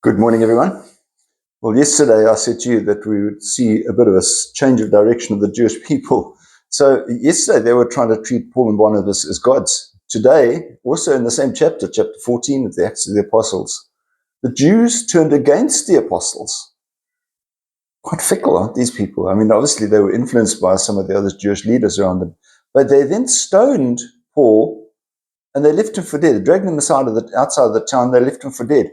Good morning, everyone. Well, yesterday I said to you that we would see a bit of a change of direction of the Jewish people. So yesterday they were trying to treat Paul and Barnabas as gods. Today, also in the same chapter 14 of the Acts of the Apostles, the Jews turned against the apostles. Quite fickle, aren't these people? I mean, obviously they were influenced by some of the other Jewish leaders around them. But they then stoned Paul and they left him for dead. They dragged him outside of the town, they left him for dead.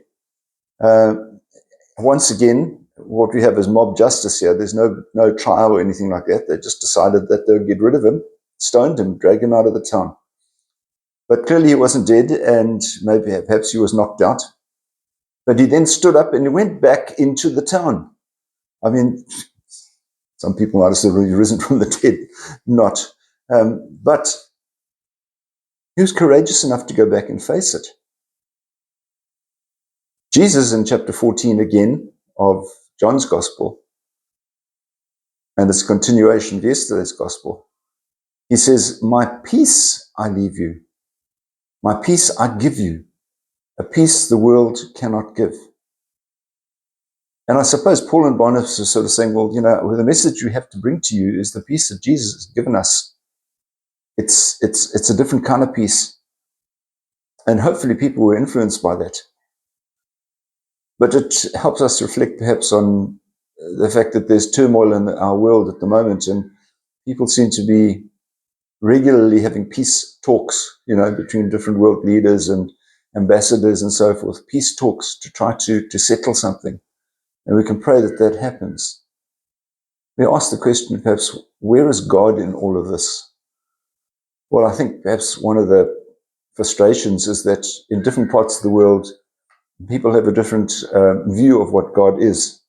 Once again, what we have is mob justice here. There's no trial or anything like that. They just decided that they would get rid of him, stoned him, dragged him out of the town. But clearly he wasn't dead, and perhaps he was knocked out. But he then stood up and he went back into the town. I mean, some people might have said he's risen from the dead. Not. But he was courageous enough to go back and face it. Jesus in chapter 14 again of John's Gospel, and it's a continuation of yesterday's Gospel. He says, "My peace I leave you. My peace I give you. A peace the world cannot give." And I suppose Paul and Barnabas are sort of saying, well, the message we have to bring to you is the peace that Jesus has given us. It's a different kind of peace. And hopefully people were influenced by that. But it helps us reflect perhaps on the fact that there's turmoil in our world at the moment, and people seem to be regularly having peace talks, between different world leaders and ambassadors and so forth, peace talks to try to settle something. And we can pray that that happens. We ask the question, perhaps, where is God in all of this? Well, I think perhaps one of the frustrations is that in different parts of the world, people have a different view of what God is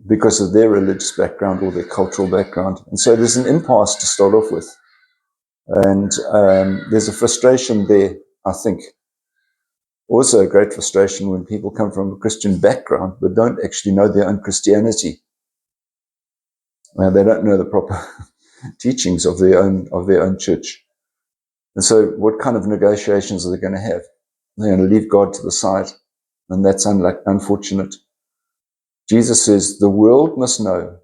because of their religious background or their cultural background. And so there's an impasse to start off with. And there's a frustration there, I think. Also a great frustration when people come from a Christian background but don't actually know their own Christianity. They don't know the proper teachings of their own church. And so what kind of negotiations are they going to have? They're going to leave God to the side, and that's unfortunate. Jesus says, the world must know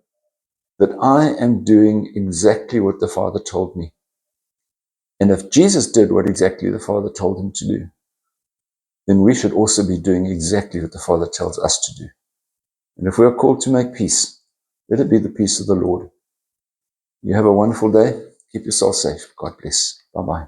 that I am doing exactly what the Father told me. And if Jesus did what exactly the Father told him to do, then we should also be doing exactly what the Father tells us to do. And if we are called to make peace, let it be the peace of the Lord. You have a wonderful day. Keep yourself safe. God bless. Bye-bye.